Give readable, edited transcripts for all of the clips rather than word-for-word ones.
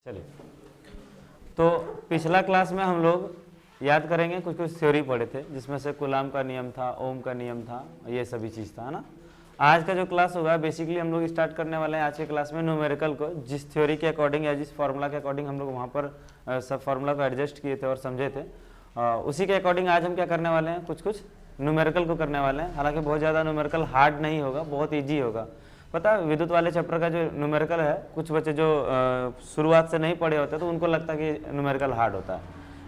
चलिए, तो पिछला क्लास में हम लोग याद करेंगे कुछ कुछ थ्योरी पढ़े थे, जिसमें से कूलाम का नियम था, ओम का नियम था, ये सभी चीज़ था, है ना। आज का जो क्लास होगा बेसिकली हम लोग स्टार्ट करने वाले हैं आज के क्लास में न्यूमेरिकल को, जिस थ्योरी के अकॉर्डिंग या जिस फार्मूला के अकॉर्डिंग हम लोग वहाँ पर सब फार्मूला को एडजस्ट किए थे और समझे थे, उसी के अकॉर्डिंग आज हम क्या करने वाले हैं, कुछ कुछ न्यूमेरिकल को करने वाले हैं। हालांकि बहुत ज़्यादा न्यूमेरिकल हार्ड नहीं होगा, बहुत ईजी होगा। पता है विद्युत वाले चैप्टर का जो न्यूमेरिकल है, कुछ बच्चे जो शुरुआत से नहीं पढ़े होते तो उनको लगता है कि न्यूमेरिकल हार्ड होता है,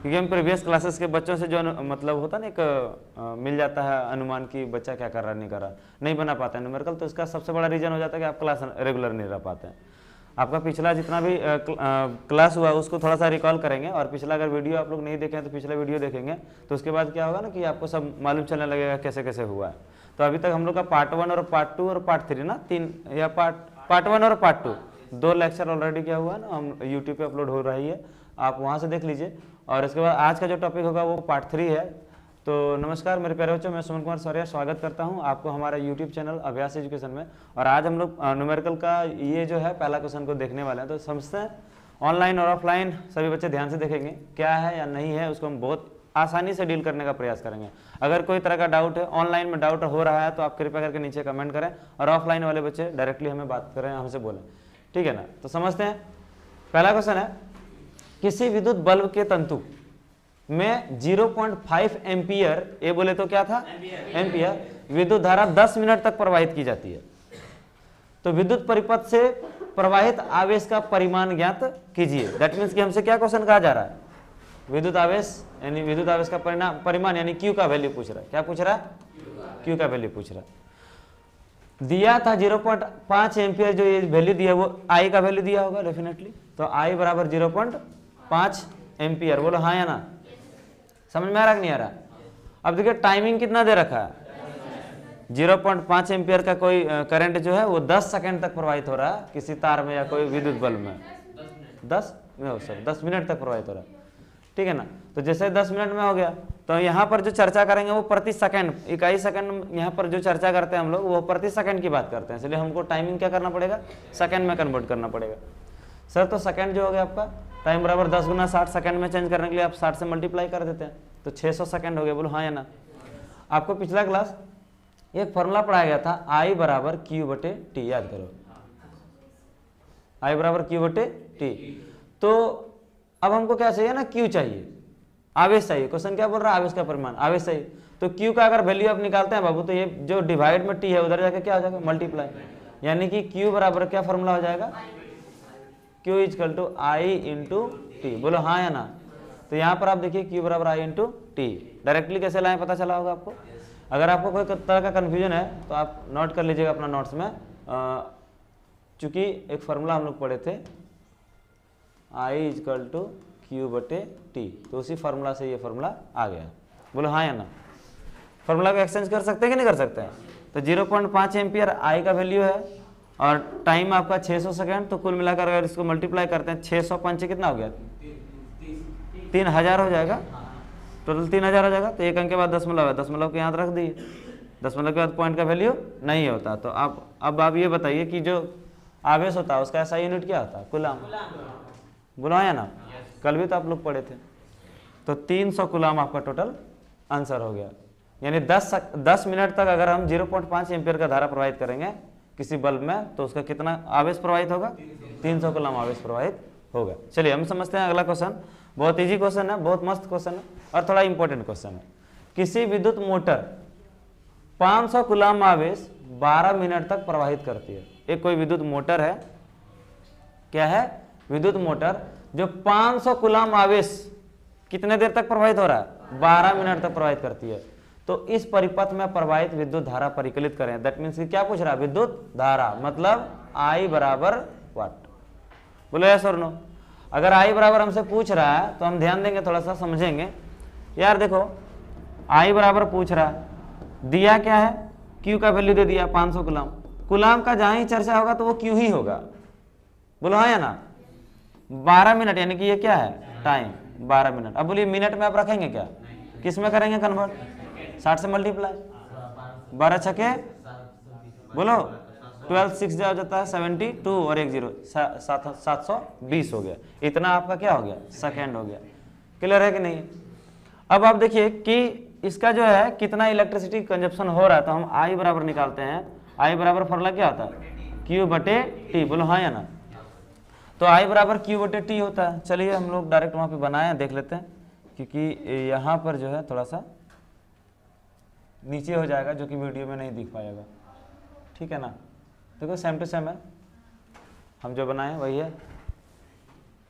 क्योंकि हम प्रीवियस क्लासेस के बच्चों से जो मतलब होता है ना एक मिल जाता है अनुमान कि बच्चा क्या कर रहा नहीं कर रहा, नहीं बना पाता है न्यूमेरिकल। तो इसका सबसे बड़ा रीज़न हो जाता है कि आप क्लास रेगुलर नहीं रह पाते हैं। आपका पिछला जितना भी क्लास हुआ उसको थोड़ा सा रिकॉल करेंगे, और पिछला अगर वीडियो आप लोग नहीं देखें तो पिछला वीडियो देखेंगे, तो उसके बाद क्या होगा ना कि आपको सब मालूम चलने लगेगा कैसे कैसे हुआ है। तो अभी तक हम लोग का पार्ट 1 और पार्ट 2 और पार्ट 3 ना, तीन या पार्ट 1 और पार्ट 2 दो लेक्चर ऑलरेडी क्या हुआ है ना, हम यूट्यूब पे अपलोड हो रही है, आप वहाँ से देख लीजिए। और इसके बाद आज का जो टॉपिक होगा वो पार्ट 3 है। तो नमस्कार मेरे प्यारे बच्चों, मैं सुमन कुमार सौर्या स्वागत करता हूं आपको हमारा यूट्यूब चैनल अभ्यास एजुकेशन में। और आज हम लोग न्यूमेरिकल का ये जो है पहला क्वेश्चन को देखने वाले हैं। तो समझते हैं ऑनलाइन और ऑफलाइन सभी बच्चे ध्यान से देखेंगे, क्या है या नहीं है उसको हम बहुत आसानी से डील करने का प्रयास करेंगे। अगर कोई तरह का डाउट है, ऑनलाइन में डाउट हो रहा है, तो आप कृपया करके नीचे कमेंट करें, और ऑफलाइन वाले बच्चे डायरेक्टली हमें बात करें, हमसे बोलें, ठीक है ना। तो समझते हैं, पहला क्वेश्चन है, किसी विद्युत बल्ब के तंतु में 0.5 एम्पियर, ये बोले तो क्या था एम्पियर, विद्युत धारा 10 मिनट तक प्रवाहित की जाती है। तो विद्युत परिपथ से प्रवाहित आवेश का परिमाण ज्ञात कीजिए। दैट मीन्स कि हमसे क्या क्वेश्चन कहा जा रहा है, विद्युत आवेश यानी विद्युत आवेश का परिमाण यानी क्यू का वैल्यू पूछ रहा है। क्या पूछ रहा है, क्यू का वैल्यू पूछ रहा है। दिया था 0.5 एम्पियर, जो ये वैल्यू दिया वो आई का वैल्यू दिया होगा डेफिनेटली। तो आई बराबर 0.5 एम्पियर, बोलो हाँ या ना, समझ में आ रहा कि नहीं आ रहा। अब देखिए टाइमिंग कितना दे रखा है, 0.5 एम्पियर का कोई करंट जो है वो 10 सेकंड तक प्रवाहित हो रहा है किसी तार में या कोई विद्युत बल्ब में, 10 मिनट तक प्रवाहित हो रहा है, ठीक है ना। तो जैसे 10 मिनट में हो गया, तो यहाँ पर जो चर्चा करेंगे वो प्रति सेकंड, इकाई सेकंड, यहाँ पर जो चर्चा करते हैं हम लोग वो प्रति सेकंड की बात करते हैं, इसलिए हमको टाइमिंग क्या करना पड़ेगा, सेकंड में कन्वर्ट करना पड़ेगा। सर तो सेकंड जो हो गया आपका टाइम बराबर 10 गुना 60 सेकंड में चेंज करने के लिए आप 60 से मल्टीप्लाई कर देते हैं, तो 600 सेकंड हो गया, बोलो हाँ या ना। आपको पिछला क्लास एक फॉर्मूला पढ़ाया गया था, आई बराबर क्यू बटे टी, याद करो, आई बराबर क्यू बटे टी। तो अब हमको क्या चाहिए ना, क्यू चाहिए, आवेश चाहिए। क्वेश्चन क्या बोल रहा है, आवेश का परिमाण, आवेश चाहिए। तो क्यू का अगर वैल्यू आप निकालते हैं बाबू, तो ये जो डिवाइड में टी है उधर जाके क्या हो जाएगा, मल्टीप्लाई, यानी कि क्यू बराबर क्या फॉर्मूला हो जाएगा, Q is equal to I into T, बोलो हाँ या ना। तो यहाँ पर आप देखिए Q बराबर आई इंटू टी, डायरेक्टली कैसे लाएं पता चला होगा आपको। अगर आपको कोई तरह का कन्फ्यूजन है तो आप नोट कर लीजिएगा अपना नोट्स में, चूंकि एक फार्मूला हम लोग पढ़े थे, आई इजकल टू क्यू बटे टी, तो उसी फार्मूला से ये फार्मूला आ गया, बोलो हाँ या ना। फार्मूला को एक्सचेंज कर सकते हैं कि नहीं कर सकते हैं। तो 0.5 एम्पियर आई का वैल्यू है और टाइम आपका 600 सेकंड, तो कुल मिलाकर अगर इसको मल्टीप्लाई करते हैं 600 पंचे कितना हो गया, 3000 हो जाएगा, टोटल 3000 हो जाएगा। तो एक अंक के बाद दशमलव है, दशमलव के यहाँ रख दिए, दशमलव के बाद पॉइंट का वैल्यू नहीं होता। तो अब आप ये बताइए कि जो आवेश होता है उसका ऐसा यूनिट क्या होता है, कूलाम, बोलो हाँ या ना। कल भी तो आप लोग पढ़े थे। तो 300 कूलाम आपका टोटल आंसर हो गया, यानी 10 मिनट तक अगर हम 0.5 एम्पियर का धारा प्रवाहित करेंगे किसी बल्ब में, तो उसका कितना आवेश प्रवाहित होगा, 300 कूलाम आवेश प्रवाहित होगा। चलिए हम समझते हैं अगला क्वेश्चन, बहुत इजी क्वेश्चन है, बहुत मस्त क्वेश्चन है और थोड़ा इंपॉर्टेंट क्वेश्चन है। किसी विद्युत मोटर 500 कूलाम आवेश 12 मिनट तक प्रवाहित करती है। एक कोई विद्युत मोटर है, क्या है, विद्युत मोटर जो 500 कूलाम आवेश कितने देर तक प्रवाहित हो रहा है, 12 मिनट तक प्रवाहित करती है। तो इस परिपथ में प्रवाहित विद्युत धारा परिकलित करें। दैट मीन्स कि क्या पूछ रहा है, विद्युत धारा, मतलब आई बराबर वाट, बोलो यस और नो। अगर आई बराबर हमसे पूछ रहा है तो हम ध्यान देंगे, थोड़ा सा समझेंगे। यार देखो आई बराबर पूछ रहा है, दिया क्या है, क्यू का वैल्यू दे दिया 500 कूलाम, कूलाम का जहां ही चर्चा होगा तो वो क्यू ही होगा, बोलो हाँ या ना। 12 मिनट यानी कि ये क्या है, टाइम 12 मिनट। अब बोलिए मिनट में आप रखेंगे क्या, किस में करेंगे कन्वर्ट, 60 से मल्टीप्लाई, 12 छके बोलो 12 6 हो जाता है 72 और 1 0 720 हो गया। इतना आपका क्या हो गया, सेकेंड हो गया। क्लियर है कि नहीं? अब आप देखिए कि इसका जो है कितना इलेक्ट्रिसिटी कंजप्शन हो रहा है, तो हम I बराबर निकालते हैं। I बराबर फॉर्मूला क्या होता है, Q बटे T, बोलो हाँ या ना। तो I बराबर Q बटे T होता है। चलिए हम लोग डायरेक्ट वहाँ पे बनाए देख लेते हैं, क्योंकि यहाँ पर जो है थोड़ा सा नीचे हो जाएगा जो कि वीडियो में नहीं दिख पाएगा, ठीक है ना। देखो सेम टू सेम है, हम जो बनाए वही है।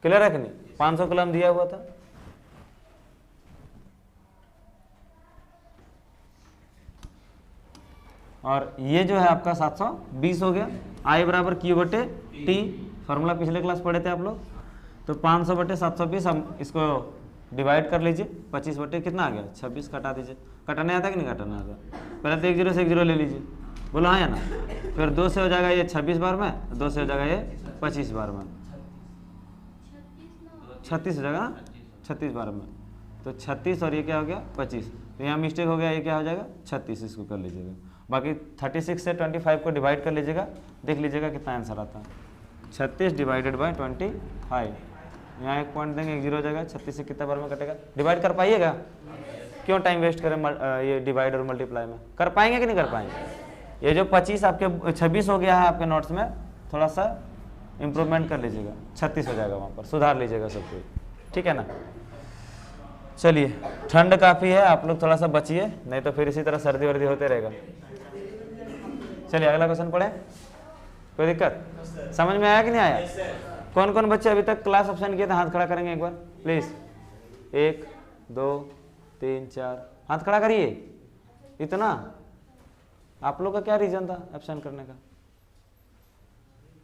क्लियर है कि नहीं? 500 कूलम दिया हुआ था। और ये जो है आपका 720 हो गया। I बराबर Q बटे T, फार्मूला पिछले क्लास पढ़े थे आप लोग। तो 500 बटे 720, हम इसको डिवाइड कर लीजिए। 25 बटे कितना आ गया, 26। कटा दीजिए। कटाने आता कि नहीं कटाने आता? पहले तो 1 0 से 1 0 ले लीजिए, बोलो हाँ या ना। फिर 2 से हो जाएगा ये 26 बार में, 2 से हो जाएगा ये 25 बार में, 36 हो जाएगा ना, 36 बार में। तो 36 और ये क्या हो गया 25, तो यहाँ मिस्टेक हो गया, ये क्या हो जाएगा 36, इसको कर लीजिएगा। बाकी 36 से 25 को डिवाइड कर लीजिएगा, देख लीजिएगा कितना आंसर आता है। 36 डिवाइडेड बाई 25, यहाँ एक पॉइंट देंगे, 1 0 हो जाएगा। 36 से कितना बार में कटेगा, डिवाइड कर पाइएगा? क्यों टाइम वेस्ट करें ये डिवाइड और मल्टीप्लाई में, कर पाएंगे कि नहीं कर पाएंगे? ये जो 25 आपके 26 हो गया है आपके नोट्स में, थोड़ा सा इम्प्रूवमेंट कर लीजिएगा, 36 हो जाएगा, वहाँ पर सुधार लीजिएगा सब कुछ, ठीक है ना। चलिए, ठंड काफ़ी है, आप लोग थोड़ा सा बचिए, नहीं तो फिर इसी तरह सर्दी वर्दी होते रहेगा। चलिए अगला क्वेश्चन पढ़े। कोई दिक्कत, समझ में आया कि नहीं आया? कौन कौन बच्चे अभी तक क्लास ऑप्शन किए थे, हाथ खड़ा करेंगे एक बार प्लीज। 1 2 3 4, हाथ खड़ा करिए। इतना आप लोग का क्या रीजन था एब्सेंट करने का?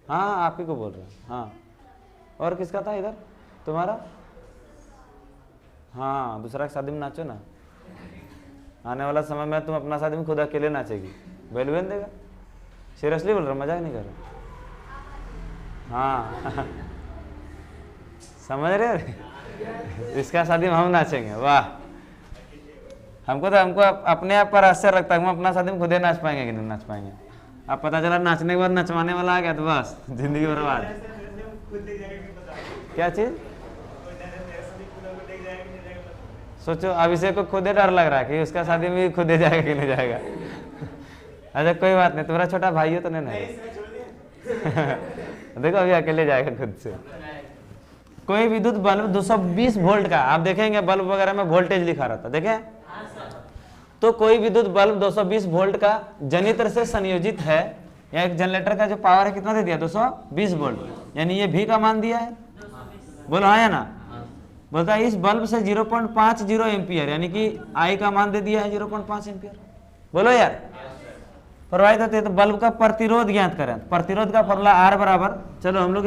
हाँ आप ही को बोल रहे हैं। हाँ, और किसका था इधर तुम्हारा? हाँ, दूसरा शादी में नाचो ना, आने वाला समय में तुम अपना शादी में खुद अकेले नाचेगी, बैल बहन देगा। सीरियसली बोल रहा हूँ, मजाक नहीं कर रहा। हाँ समझ रहे हो? इसका शादी में हम नाचेंगे, वाह। हमको अपने आप पर आश्चर्य लगता है, हम अपना शादी में खुद ही नाच पाएंगे कि नहीं नाच पाएंगे। अब पता चला नाचने के बाद नचवाने वाला आ गया तो बस जिंदगी बर्बाद। क्या चीज? सोचो, अभिषेक को खुद ही डर लग रहा है कि उसका शादी में खुद ही जाएगा कि नहीं जाएगा। अच्छा कोई बात नहीं, तुम्हारा छोटा भाई हो तो नहीं देखो अभी अकेले जाएगा खुद से। कोई विद्युत बल्ब 220 वोल्ट का, आप देखेंगे बल्ब वगैरह में वोल्टेज लिखा रहता, देखें तो कोई विद्युत बल्ब 220 वोल्ट का जनित्र से संयोजित है, या एक जनरेटर का जो पावर है कितना दे दिया 220 वोल्ट, यानी ये भी का मान दिया है, बोलो हाँ या ना। बोलता है इस बल्ब से 0.50 एम्पियर, यानी कि I का मान दे दिया है 0.5 एम्पियर। बोलो यार, प्रवाहित होते तो बल्ब का प्रतिरोध ज्ञात करें। प्रतिरोध का फॉर्मूला R बराबर, चलो हम लोग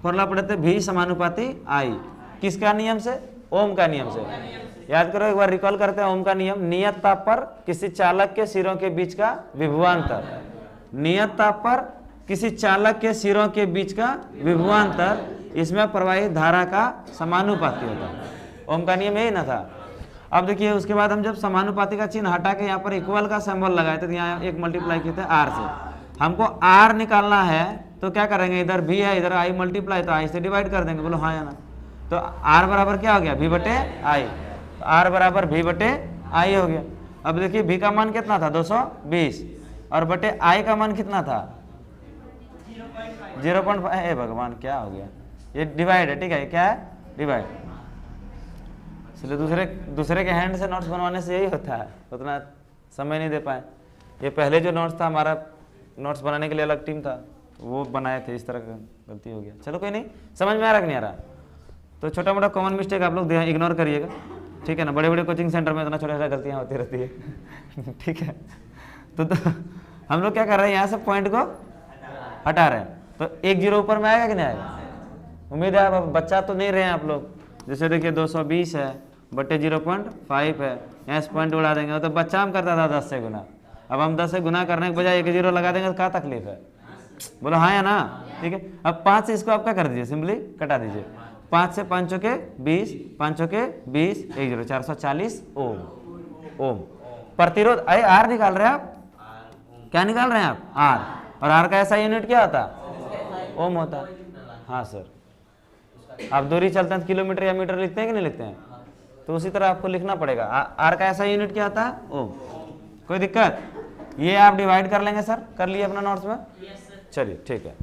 फॉर्मूला पढ़ते V समानुपाती I, किसका नियम से? ओम का नियम से। याद करो एक बार, रिकॉल करते हैं ओम का नियम। नियत ताप पर किसी चालक के सिरों के बीच का विभवांतर, नियत ताप पर किसी चालक के सिरों के बीच का विभवांतर, इसमें प्रवाहित धारा का समानुपाती होता है। ओम का नियम यही ना था। अब देखिए उसके बाद हम जब समानुपाती का चिन्ह हटा के यहाँ पर इक्वल का सिंबल लगाए थे, तो यहाँ एक मल्टीप्लाई किए थे R से। हमको R निकालना है तो क्या करेंगे, इधर V है इधर I मल्टीप्लाई, तो I से डिवाइड कर देंगे, बोलो हाँ या ना। तो R बराबर क्या हो गया, V बटे I। R बराबर V बटे I हो गया। अब देखिए V का मान कितना था 220, और बटे I का मान कितना था 0.5। हे भगवान क्या हो गया, ये डिवाइड है, ठीक है, क्या है डिवाइड। इसलिए दूसरे के हैंड से नोट्स बनवाने से यही होता है, उतना समय नहीं दे पाए। ये पहले जो नोट्स था हमारा, नोट्स बनाने के लिए अलग टीम था, वो बनाए थे, इस तरह का गलती हो गया। चलो कोई नहीं, समझ में आ रहा कि नहीं आ रहा? तो छोटा मोटा कॉमन मिस्टेक आप लोग इग्नोर करिएगा, ठीक है ना। बड़े बड़े कोचिंग सेंटर में इतना छोटा छोटा गलतियाँ होती रहती है ठीक है। तो हम लोग क्या कर रहे हैं, यहाँ से पॉइंट को हटा रहे हैं, तो 1 0 ऊपर में आएगा कि नहीं आएगा? उम्मीद है आप बच्चा तो नहीं रहे हैं आप लोग। जैसे देखिए 220 है बटे 0.5 है, यहाँ से पॉइंट उड़ा देंगे, तो बच्चा हम करता था 10 से गुना। अब हम 10 से गुना करने के बजाय 1 0 लगा देंगे तो क्या तकलीफ है, बोलो हाँ या ना। ठीक है, अब 5 से इसको आप क्या कर दीजिए, सिंपली कटा दीजिए। 5 से 5 चौके 20, 5 चौके 20, 1 0 440 ओम। प्रतिरोध आर निकाल रहे हैं आप, क्या निकाल रहे हैं आप? आर। और आर का ऐसा यूनिट क्या होता है, ओम होता है। हाँ सर, आप दूरी चलते हैं तो किलोमीटर या मीटर लिखते हैं कि नहीं लिखते हैं, तो उसी तरह आपको लिखना पड़ेगा। आर का ऐसा यूनिट क्या होता है, ओम। कोई दिक्कत? ये आप डिवाइड कर लेंगे सर, कर लिए अपना नोट्स में? चलिए ठीक है।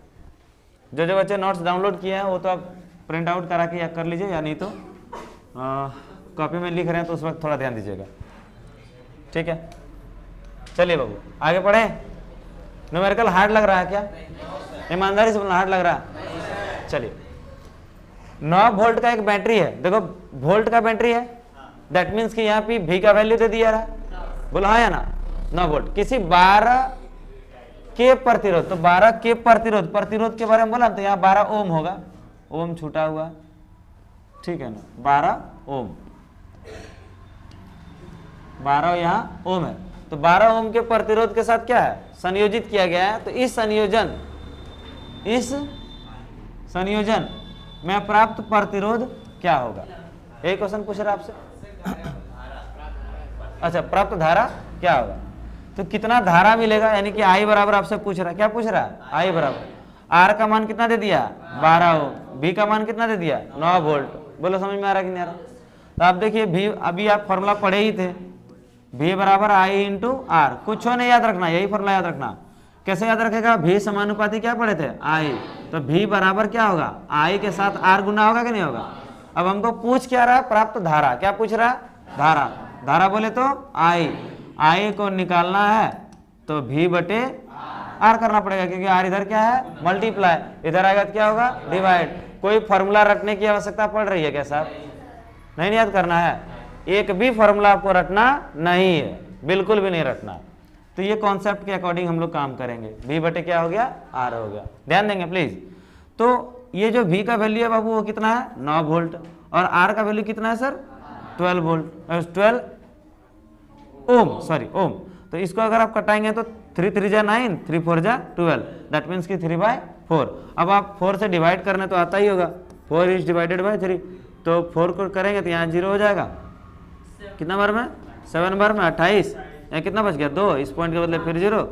जो जो बच्चे नोट्स डाउनलोड किए हैं वो तो आप प्रिंट आउट करा के या कर लीजिए, या नहीं तो कॉपी में लिख रहे हैं तो उस वक्त थोड़ा ध्यान दीजिएगा, ठीक है। चलिए बाबू आगे बढ़े। न्यूमेरिकल हार्ड लग रहा है क्या? ईमानदारी से बोलना, हार्ड लग रहा है? चलिए, 9 वोल्ट का एक बैटरी है, देखो वोल्ट का बैटरी है, दैट मीन्स कि यहाँ पे V का वैल्यू दे दिया रहा, बोलो हाँ या ना। 9 वोल्ट किसी 12 के प्रतिरोध, तो 12 के प्रतिरोध के बारे में बोला तो यहाँ 12 ओम होगा, ओम छूटा हुआ, ठीक है ना, 12 ओम, 12 यहाँ ओम है। तो 12 ओम के प्रतिरोध के साथ क्या है, संयोजित किया गया है। तो इस संयोजन में प्राप्त प्रतिरोध क्या होगा? एक क्वेश्चन पूछ रहा आपसे। अच्छा, प्राप्त धारा क्या होगा? तो कितना धारा मिलेगा, यानी कि आई बराबर आपसे पूछ रहा है, क्या पूछ रहा है, आई बराबर आर का मान कितना दे दिया, 12 ओम, बी का मान कितना दे दिया, 9 वोल्ट। बोलो समझ में आ रहा कि नहीं आ रहा? तो आप देखिए भी, अभी आप फॉर्मूला पढ़े ही थे, भी बराबर आई इंटू आर, कुछ नहीं याद रखना, यही फॉर्मूला याद रखना। कैसे याद रखेगा, भी समानुपाती क्या पढ़े थे, आई, तो भी बराबर क्या होगा, आई के साथ आर गुना होगा कि नहीं होगा। अब हमको पूछ क्या रहा है, प्राप्त धारा, क्या पूछ रहा है, धारा। धारा बोले तो आई को निकालना है तो भी बटे आर करना पड़ेगा, क्योंकि आर इधर क्या है, मल्टीप्लाई, इधर आएगा तो क्या होगा, डिवाइड। कोई फॉर्मूला रटने की आवश्यकता पड़ रही है क्या साहब? नहीं याद करना है, एक भी फॉर्मूला आपको रटना नहीं है, बिल्कुल भी नहीं रटना। तो ये कॉन्सेप्ट के अकॉर्डिंग हम लोग काम करेंगे। भी बटे क्या हो गया, आर हो गया, ध्यान देंगे प्लीज। तो ये जो भी का वैल्यू है बाबू वो कितना है, 9 वोल्ट, और आर का वैल्यू कितना है सर, 12 वोल्ट, 12 ओम, सॉरी ओम। तो इसको अगर आप कटाएंगे तो 3 3 जा 9, 3 4 जा 12, दैट मीन्स कि 3/4। अब आप 4 से डिवाइड करने तो आता ही होगा, 4 इज डिवाइडेड बाय 3, तो 4 को करेंगे तो यहाँ 0 हो जाएगा, कितना बार में, 7 बार में 28, यहाँ कितना बच गया, 2, इस पॉइंट के बदले फिर 0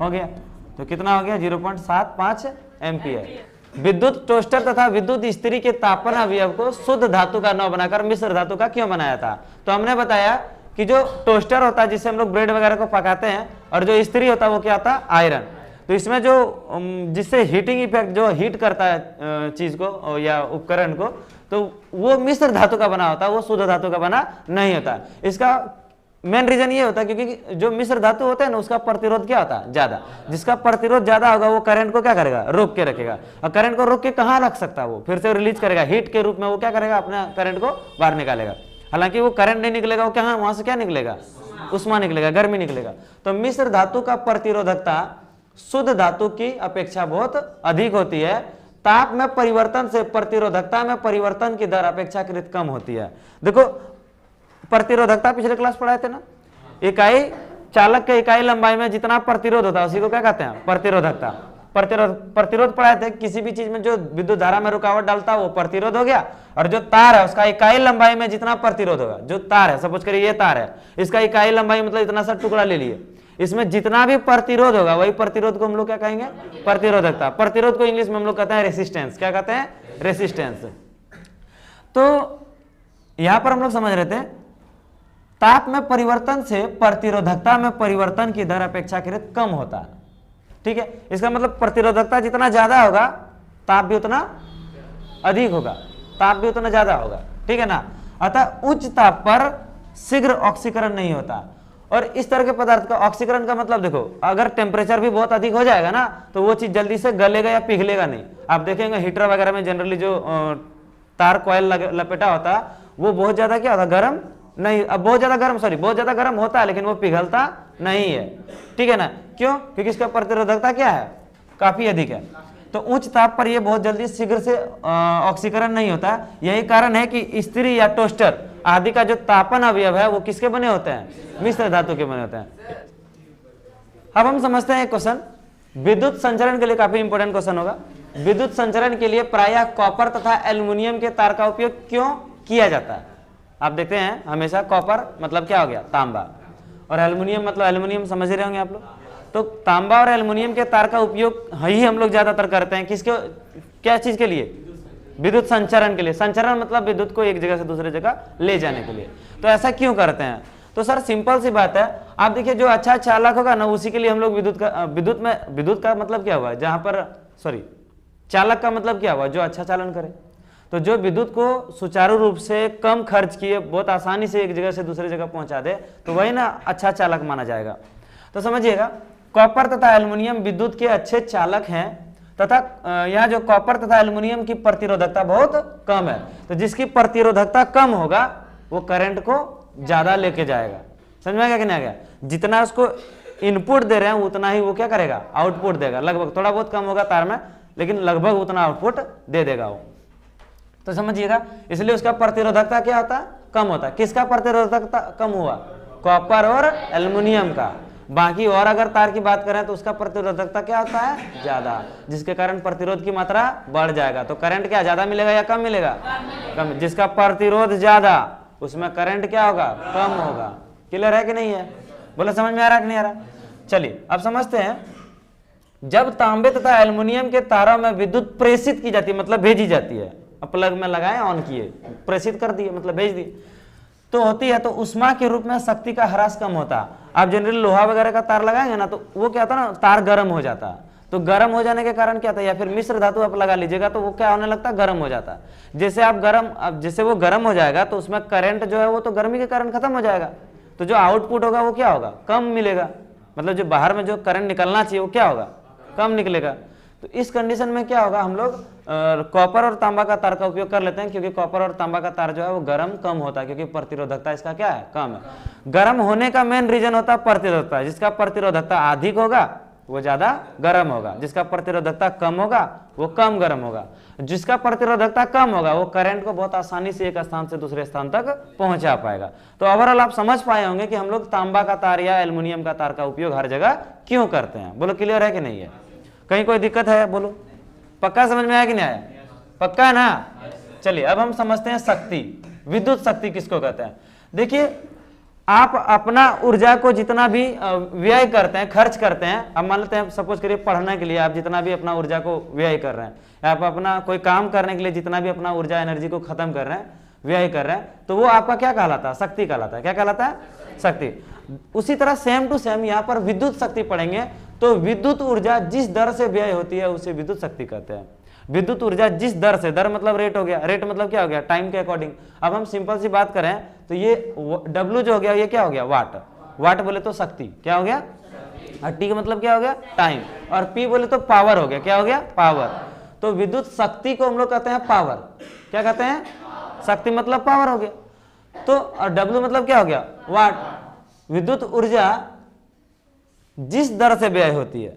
हो गया, तो कितना हो गया, 0.75 एम्पियर। विद्युत टोस्टर तथा विद्युत इस्त्री के तापन अवयव को शुद्ध धातु का न बनाकर मिश्र धातु का क्यों बनाया था? तो हमने बताया कि जो टोस्टर होता है जिससे हम लोग ब्रेड वगैरह को पकाते हैं, और जो इस्त्री होता है वो क्या होता है, आयरन। तो इसमें जो जिससे हीटिंग इफेक्ट, जो हीट करता है चीज को या उपकरण को, तो वो मिश्र धातु का बना होता है, वो शुद्ध धातु का बना नहीं होता। इसका मेन रीजन ये होता है क्योंकि जो मिश्र धातु होता है ना उसका प्रतिरोध क्या होता है, ज्यादा। जिसका प्रतिरोध ज्यादा होगा वो करंट को क्या करेगा, रोक के रखेगा, और करंट को रोक के कहाँ रख सकता है, वो फिर से रिलीज करेगा, हीट के रूप में वो क्या करेगा, अपना करंट को बाहर निकालेगा। हालांकि वो करंट नहीं निकलेगा, वो क्या, वहां से क्या निकलेगा, उष्मा निकलेगा, गर्मी निकलेगा। तो मिश्र धातु का प्रतिरोधकता शुद्ध धातु की अपेक्षा बहुत अधिक होती है। ताप में परिवर्तन से प्रतिरोधकता में परिवर्तन की दर अपेक्षाकृत कम होती है। देखो प्रतिरोधकता पिछले क्लास पढ़ाए थे ना, इकाई चालक के इकाई लंबाई में जितना प्रतिरोध होता है उसी को क्या कहते हैं, प्रतिरोधकता। प्रतिरोध पढ़ाए थे, किसी भी चीज में जो विद्युत धारा में रुकावट डालता है वो प्रतिरोध हो गया, और जो तार है उसका इकाई लंबाई में जितना प्रतिरोध होगा, जो तार है, सपोज करिए ये तार है, इसका इकाई लंबाई मतलब इतना सा टुकड़ा ले लिए, इसमें जितना भी प्रतिरोध होगा वही प्रतिरोध को हम लोग क्या कहेंगे, प्रतिरोधकता। प्रतिरोध को इंग्लिश में हम लोग कहते हैं रेसिस्टेंस, क्या कहते हैं, रेसिस्टेंस। तो यहां पर हम लोग समझ रहे थे ताप में परिवर्तन से प्रतिरोधकता में परिवर्तन की दर अपेक्षाकृत कम होता है, ठीक है। इसका मतलब प्रतिरोधकता जितना ज्यादा होगा ताप भी उतना अधिक होगा, ताप भी उतना ज्यादा होगा, ठीक है ना। अतः उच्च ताप पर शीघ्र ऑक्सीकरण नहीं होता, और इस तरह के पदार्थ का ऑक्सीकरण का मतलब देखो, अगर टेम्परेचर भी बहुत अधिक हो जाएगा ना तो वो चीज जल्दी से गलेगा या पिघलेगा नहीं। आप देखेंगे हीटर वगैरह में जनरली जो तार कॉयल लपेटा होता है वो बहुत ज्यादा क्या होता है, गर्म नहीं, अब बहुत ज्यादा गर्म होता है लेकिन वो पिघलता नहीं है, ठीक है ना। क्यों? क्योंकि इसका प्रतिरोधकता क्या है, काफी अधिक है। तो उच्च ताप पर ये बहुत जल्दी शीघ्र से ऑक्सीकरण नहीं होता। यही कारण है कि इस्त्री या टोस्टर आदि का जो तापन अवयव है वो किसके बने होते हैं, मिश्र धातु के बने होते हैं। अब हम समझते हैं एक क्वेश्चन, विद्युत संचरण के लिए काफी इंपॉर्टेंट क्वेश्चन होगा। विद्युत संचरण के लिए प्रायः कॉपर तथा एल्युमिनियम के तार का उपयोग क्यों किया जाता है? आप देखते हैं हमेशा कॉपर मतलब क्या हो गया, तांबा, और एल्युमिनियम मतलब एल्युमिनियम समझ रहे होंगे आप लोग, तो तांबा और एल्युमिनियम के तार का उपयोग ही हम लोग ज्यादातर करते हैं किसके, क्या चीज के लिए, विद्युत संचरण के लिए। संचरण मतलब विद्युत को एक जगह से दूसरे जगह ले जाने के लिए। तो ऐसा क्यों करते हैं? तो सर सिंपल सी बात है, आप देखिए जो अच्छा चालक होगा ना उसी के लिए हम लोग विद्युत का मतलब क्या हुआ, जहां पर चालक का मतलब क्या हुआ, जो अच्छा चालन करे। तो जो विद्युत को सुचारू रूप से कम खर्च किए बहुत आसानी से एक जगह से दूसरी जगह पहुंचा दे, तो वही ना अच्छा चालक माना जाएगा। तो समझिएगा, कॉपर तथा एल्युमिनियम विद्युत के अच्छे चालक हैं, तथा यहाँ जो कॉपर तथा एल्युमिनियम की प्रतिरोधकता बहुत कम है। तो जिसकी प्रतिरोधकता कम होगा वो करंट को ज्यादा लेके जाएगा। समझ में आ गया कि नहीं आ गया? जितना उसको इनपुट दे रहे हैं उतना ही वो क्या करेगा, आउटपुट देगा। लगभग थोड़ा बहुत कम होगा तार में, लेकिन लगभग उतना आउटपुट दे देगा वो। तो समझिएगा, इसलिए उसका प्रतिरोधकता क्या होता है, कम होता है। किसका प्रतिरोधकता कम हुआ, कॉपर और एल्युमिनियम का। बाकी और अगर तार की बात करें तो उसका प्रतिरोधकता क्या होता है, ज्यादा, जिसके कारण प्रतिरोध की मात्रा बढ़ जाएगा। तो करंट क्या ज्यादा मिलेगा या कम मिलेगा, कम। जिसका प्रतिरोध ज्यादा उसमें करंट क्या होगा, कम होगा। क्लियर है कि नहीं है? बोले समझ में आ रहा कि नहीं आ रहा? चलिए अब समझते हैं, जब तांबे तथा एल्युमिनियम के तारों में विद्युत प्रेषित की जाती है, मतलब भेजी जाती है, प्लग में लगाए ऑन किए, प्रेषित कर दिए मतलब भेज दिए, तो होती है, तो उष्मा के रूप में शक्ति का ह्रास कम होता। आप जनरली लोहा वगैरह का तार लगाएंगे ना तो वो क्या होता है ना, तार गर्म हो जाता। तो गर्म हो जाने के कारण क्या था, या फिर मिश्र धातु आप लगा लीजिएगा तो वो क्या होने लगता है, गर्म हो जाता। जैसे आप जैसे वो गर्म हो जाएगा तो उसमें करंट जो है वो तो गर्मी के कारण खत्म हो जाएगा। तो जो आउटपुट होगा वो क्या होगा, कम मिलेगा। मतलब जो बाहर में जो करंट निकलना चाहिए वो क्या होगा, कम निकलेगा। तो इस कंडीशन में क्या होगा, हम लोग कॉपर और तांबा का तार का उपयोग कर लेते हैं, क्योंकि कॉपर और तांबा का तार जो है वो गर्म कम होता है, क्योंकि प्रतिरोधकता इसका क्या है, कम है। गर्म होने का मेन रीजन होता है प्रतिरोधकता। जिसका प्रतिरोधकता अधिक होगा वो ज्यादा गर्म होगा, जिसका प्रतिरोधकता कम होगा वो कम गर्म होगा। जिसका प्रतिरोधकता कम होगा वो करंट को बहुत आसानी से एक स्थान से दूसरे स्थान तक पहुंचा पाएगा। तो ओवरऑल आप समझ पाए होंगे कि हम लोग तांबा का तार या एल्युमिनियम का तार का उपयोग हर जगह क्यों करते हैं। बोलो क्लियर है कि नहीं है? कहीं कोई दिक्कत है? बोलो, पक्का समझ में आया कि नहीं आया? पक्का है ना? चलिए अब हम समझते हैं शक्ति। विद्युत शक्ति किसको कहते हैं? देखिए, आप अपना ऊर्जा को जितना भी व्यय करते हैं, खर्च करते हैं, अब मान लेते हैं सपोज करिए पढ़ने के लिए आप जितना भी अपना ऊर्जा को व्यय कर रहे हैं, आप अपना कोई काम करने के लिए जितना भी अपना ऊर्जा एनर्जी को खत्म कर रहे हैं, व्यय कर रहे हैं, तो वो आपका क्या कहलाता है, शक्ति कहलाता है। क्या कहलाता है? शक्ति। उसी तरह सेम टू सेम यहाँ पर विद्युत शक्ति पढ़ेंगे तो विद्युत ऊर्जा जिस दर से व्यय होती है उसे विद्युत शक्ति कहते हैं। विद्युत ऊर्जा जिस दर से, दर मतलब रेट हो गया, रेट मतलब क्या हो गया, टाइम के अकॉर्डिंग। अब हम सिंपल सी बात करें तो ये W जो हो गया ये क्या हो गया, वाट। वाट बोले तो शक्ति, क्या हो गया, और T का मतलब क्या हो गया, टाइम, और P बोले तो पावर हो गया, क्या हो गया, पावर। तो विद्युत शक्ति को हम लोग कहते हैं पावर। क्या कहते हैं? शक्ति मतलब पावर हो गया। तो और W मतलब क्या हो गया, वाट। विद्युत ऊर्जा जिस दर से व्यय होती है,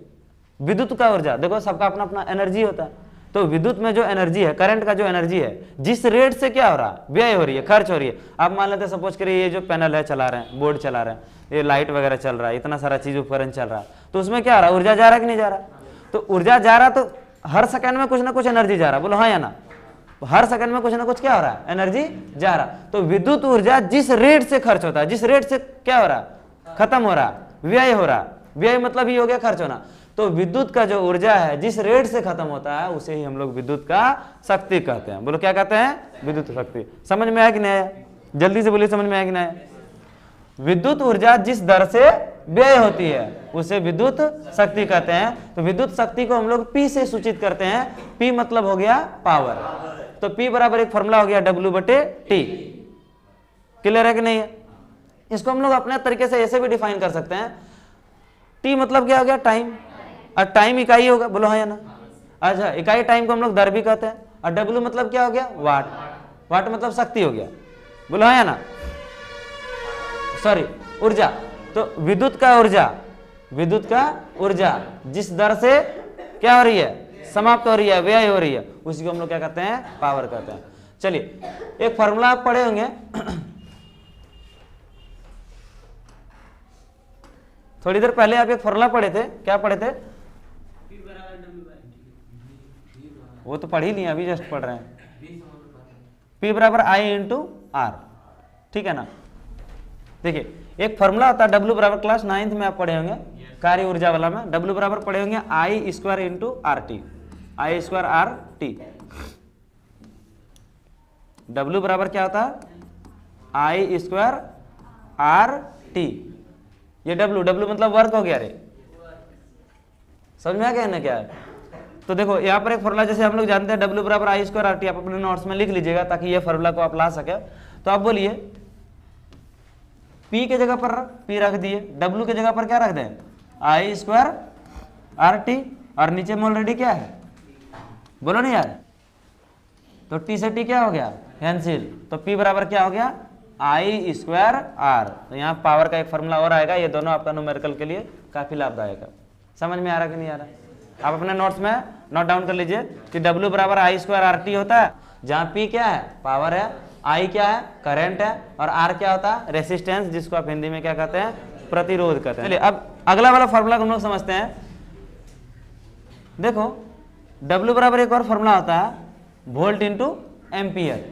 विद्युत का ऊर्जा, देखो सबका अपना अपना एनर्जी होता है। तो विद्युत में जो एनर्जी है, करंट का जो एनर्जी है, जिस रेट से क्या हो रहा है, व्यय हो रही है, खर्च हो रही है। आप मान लेते हैं सपोज करिए ये जो पैनल है चला रहे हैं, बोर्ड चला रहे हैं, ये लाइट वगैरह चल रहा है, इतना सारा चीज उपकरण चल रहा है, तो उसमें क्या हो रहा है, ऊर्जा जा रहा है कि नहीं जा रहा? तो ऊर्जा जा रहा, तो हर सेकंड में कुछ ना कुछ एनर्जी जा रहा, बोलो हाँ या ना? हर सेकंड में कुछ ना कुछ क्या हो रहा है, एनर्जी जा रहा। तो विद्युत ऊर्जा जिस रेट से खर्च होता है, जिस रेट से क्या हो रहा है, खत्म हो रहा है, व्यय हो रहा है, व्यय मतलब ही हो गया खर्च होना। तो विद्युत का जो ऊर्जा है जिस रेट से खत्म होता है उसे ही हम लोग विद्युत का शक्ति कहते हैं। बोलो क्या कहते हैं, विद्युत शक्ति। समझ में आया कि नहीं आया? जल्दी से बोलिए, समझ में आया कि नहीं आया? विद्युत ऊर्जा जिस दर से व्यय होती है उसे विद्युत शक्ति कहते हैं। तो विद्युत शक्ति को हम लोग P से सूचित करते हैं। P मतलब हो गया पावर। तो P बराबर एक फॉर्मूला हो गया W/T। क्लियर है कि नहीं है? इसको हम लोग अपने तरीके से ऐसे भी डिफाइन कर सकते हैं। T मतलब क्या हो गया, टाइम, और टाइम इकाई होगा, बोलो हाँ या ना? अच्छा, इकाई टाइम को हम लोग दर भी कहते हैं। और W मतलब क्या हो गया, वाट। वाट मतलब शक्ति हो गया, बोलो हाँ या ना? सॉरी, ऊर्जा। तो विद्युत का ऊर्जा जिस दर से क्या हो रही है, समाप्त हो रही है, व्यय हो रही है, उसी को हम लोग क्या कहते हैं, पावर कहते हैं। चलिए एक फॉर्मूला आप पढ़े होंगे, थोड़ी देर पहले आप एक फॉर्मूला पढ़े थे, क्या पढ़े थे? वो तो पढ़ ही नहीं, अभी जस्ट पढ़ रहे हैं। P बराबर I/R, ठीक है ना? देखिए एक फॉर्मूला होता है W बराबर, क्लास 9th में आप पढ़े होंगे, कार्य ऊर्जा वाला में W बराबर पड़े होंगे I square into R T, I square R T. W बराबर क्या होता है I स्क्वायर आर टी। ये W मतलब वर्क हो गया रे, समझ में आ गया ना क्या है। तो देखो यहाँ पर एक फॉर्मूला जैसे हम लोग जानते हैं W बराबर आई स्क्वायर आर टी, आप अपने नोट्स में लिख लीजिएगा ताकि ये फॉर्मूला को आप ला सके। तो आप बोलिए P के जगह पर P रख दिए, W के जगह पर क्या रख दें आई स्क्वायर आर टी, और नीचे में ऑलरेडी क्या है बोलो नहीं यार, तो T से T क्या हो गया कैंसिल, तो P बराबर क्या हो गया आई स्क्वायर आर। तो यहाँ पावर का एक फॉर्मूला और आएगा, ये दोनों आपका न्यूमेरिकल के लिए काफी लाभदायक है। समझ में आ रहा कि नहीं आ रहा, आप अपने नोट्स में नोट डाउन कर लीजिए कि W बराबर आई स्क्वायर आर टी होता है, जहाँ P क्या है पावर है, I क्या है करंट है, और R क्या होता है रेसिस्टेंस, जिसको आप हिंदी में क्या कहते हैं प्रतिरोध कहते हैं। चलिए अब अगला वाला फॉर्मूला हम लोग समझते हैं। देखो W बराबर एक और फॉर्मूला होता है वोल्ट इंटू एम्पियर।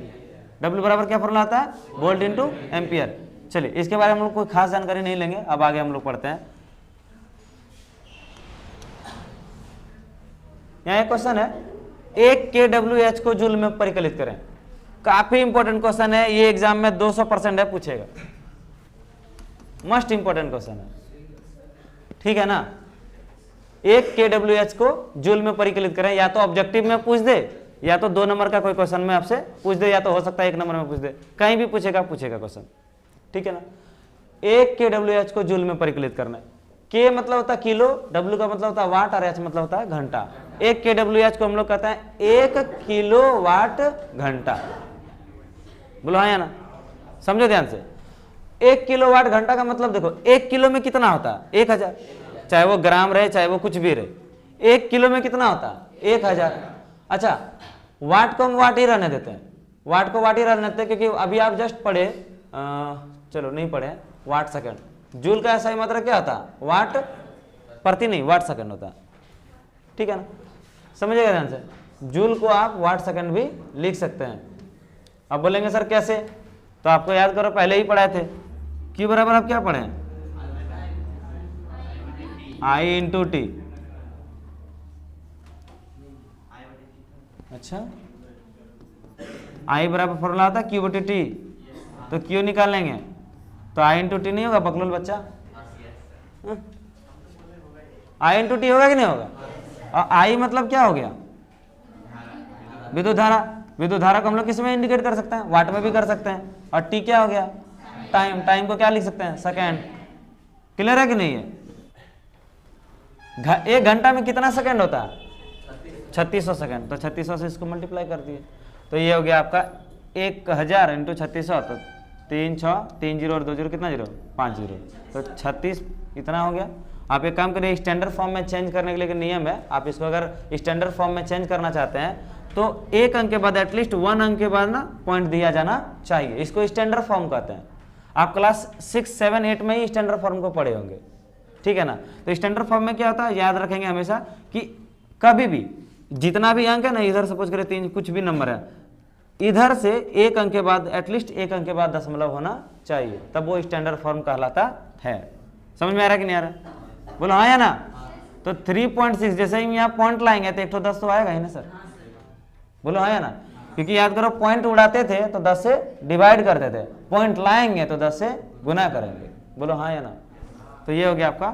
W बराबर क्या फॉर्मूला आता है वोल्ट इंटू एम्पियर। चलिए इसके बारे में हम लोग कोई खास जानकारी नहीं लेंगे, अब आगे हम लोग पढ़ते हैं। यहाँ एक क्वेश्चन है, एक kWh को जूल में परिकलित करें। काफी इंपॉर्टेंट क्वेश्चन है ये, एग्जाम में 200% है पूछेगा, मस्ट इंपॉर्टेंट क्वेश्चन है, ठीक है ना। एक kWh को जूल में परिकलित करें, या तो ऑब्जेक्टिव में पूछ दे, या तो 2 नंबर का कोई क्वेश्चन में आपसे पूछ दे, या तो हो सकता है 1 नंबर में पूछ दे, कहीं भी पूछेगा क्वेश्चन, ठीक है ना। एक kWh को जूल में परिकलित करना है। K मतलब होता है किलो, W का मतलब होता है वाट, और H मतलब होता है घंटा। एक kWh को हम लोग कहते हैं 1 किलोवाट घंटा। बोलो हाँ या ना, समझो ध्यान से। 1 किलोवाट घंटा का मतलब देखो 1 किलो में कितना होता है 1000, चाहे वो ग्राम रहे चाहे वो कुछ भी रहे, 1 किलो में कितना होता है 1000। अच्छा वाट को हम वाट ही रहने देते हैं, वाट को वाट ही रहने देते हैं, क्योंकि अभी आप जस्ट पढ़े, चलो नहीं पढ़े वाट सेकंड, जूल का ऐसा ही मात्रा क्या होता है वाट प्रति नहीं वाट सेकंड होता है, ठीक है ना। समझिएगा ध्यान से, जूल को आप वाट सेकंड भी लिख सकते हैं। अब बोलेंगे सर कैसे, तो आपको याद करो पहले ही पढ़ाए थे, Q बराबर आप क्या पढ़े I इंटू टी। अच्छा I बराबर फॉर्मूला आता है Q बटी टी, तो Q निकालेंगे तो I इंटू टी नहीं होगा बकलोल बच्चा, I इंटू टी होगा कि नहीं होगा। और I मतलब क्या हो गया विद्युत धारा, विद्युत धारा को हम लोग किस में इंडिकेट कर सकते हैं वाट में भी कर सकते हैं, और टी क्या हो गया टाइम, टाइम को क्या लिख सकते हैं सेकेंड। क्लियर है कि नहीं है। 1 घंटा में कितना सेकेंड होता है 3600 सेकेंड, तो 3600 से इसको मल्टीप्लाई कर दिए, तो ये हो गया आपका 1000 इंटू 3600, तो 3 6 3 0 और 2 0 कितना 0 5 0, तो 36 इतना हो गया। आप एक काम करिए, स्टैंडर्ड फॉर्म में चेंज करने के लिए नियम है, आप इसको अगर स्टैंडर्ड फॉर्म में चेंज करना चाहते हैं तो 1 अंक के बाद एटलीस्ट 1 अंक के बाद ना पॉइंट दिया जाना चाहिए, इसको स्टैंडर्ड फॉर्म कहते हैं। आप क्लास 6 7 8 में ही स्टैंडर्ड फॉर्म को पढ़े होंगे, ठीक है ना। तो स्टैंडर्ड फॉर्म में क्या होता है याद रखेंगे हमेशा कि कभी भी जितना भी अंक है ना, इधर सपोज करें 3 कुछ भी नंबर है, इधर से 1 अंक के बाद एटलीस्ट 1 अंक के बाद दशमलव होना चाहिए, तब वो स्टैंडर्ड फॉर्म कहलाता है। समझ में आ रहा है कि नहीं आ रहा, बोलो हाँ या ना। तो 3.6 जैसे ही यहाँ पॉइंट लाएंगे तो 110 तो आएगा ही ना सर, बोलो हाँ या ना। क्योंकि याद करो पॉइंट उड़ाते थे तो 10 से डिवाइड करते थे, पॉइंट लाएंगे तो 10 से गुना करेंगे, बोलो हाँ या ना। तो ये हो गया आपका,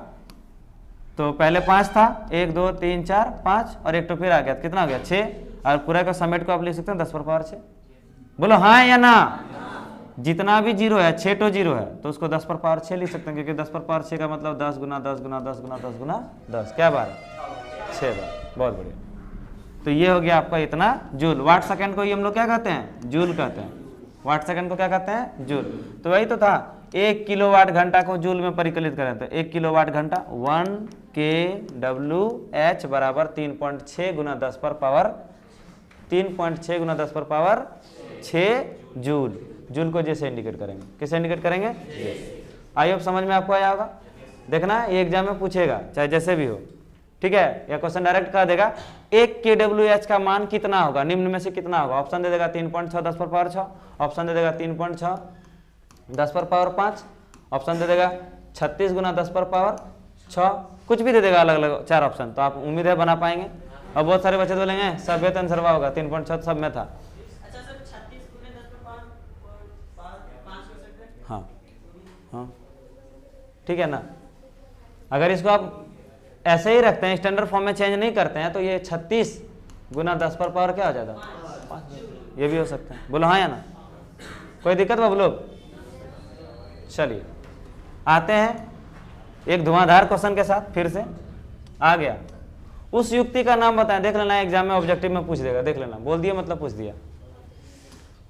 तो पहले 5 था 1 2 3 4 5 और एक तो फिर आ गया, कितना हो गया 6, और पूरा का समेट को आप लिख सकते हैं 10 पर पावर 6। बोलो हाँ या ना। जितना भी जीरो है 6 तो जीरो है तो उसको 10 पर पावर 6 लिख सकते हैं, क्योंकि 10 पर पावर 6 का मतलब 10 गुना 10 गुना 10 गुना 10 गुना 10 क्या बार 6 बार, बहुत बढ़िया। तो ये हो गया आपका इतना जूल। वाट सेकंड को ही हम लोग क्या कहते हैं जूल कहते हैं, वाट सेकंड को क्या कहते हैं जूल। तो वही तो था 1 किलोवाट घंटा को जूल में परिकलित करें तो 1 किलोवाट घंटा 1 kWh बराबर 3.6 गुना 10 पर पावर 3.6 गुना 10 पर पावर 6 जूल। जूल को जैसे इंडिकेट करेंगे, किसे इंडिकेट करेंगे, आई होप समझ में आपको आया होगा। देखना ये एग्जाम में पूछेगा चाहे जैसे भी हो, ठीक है, या क्वेश्चन डायरेक्ट कह देगा 1 kWh का मान कितना होगा, निम्न में से कितना होगा। ऑप्शन दे देगा 3.6 10 पर पावर 6, ऑप्शन दे देगा 3.6 10 पर पावर 5, ऑप्शन दे देगा 36 गुना 10 पर पावर 6, कुछ भी दे देगा अलग अलग 4 ऑप्शन, तो आप उम्मीद है बना पाएंगे। और बहुत सारे बच्चे बोलेंगे सब है तो आंसरवा होगा, 3.6 सब में था। अच्छा सर 36 गुने 10 पे 5 कर सकते हैं। हाँ हाँ ठीक है ना। अगर इसको आप ऐसे ही रखते हैं, स्टैंडर्ड फॉर्म में चेंज नहीं करते हैं, तो ये 36 गुना 10 पर पावर क्या हो जाएगा, 5। ये भी हो सकता है, बोलो हाँ या ना, कोई दिक्कत बाबू लोग। चलिए आते हैं एक धुआंधार क्वेश्चन के साथ, फिर से आ गया। उस युक्ति का नाम बताएं, देख लेना एग्जाम में ऑब्जेक्टिव में पूछ देगा, देख लेना, बोल दिया मतलब पूछ दिया।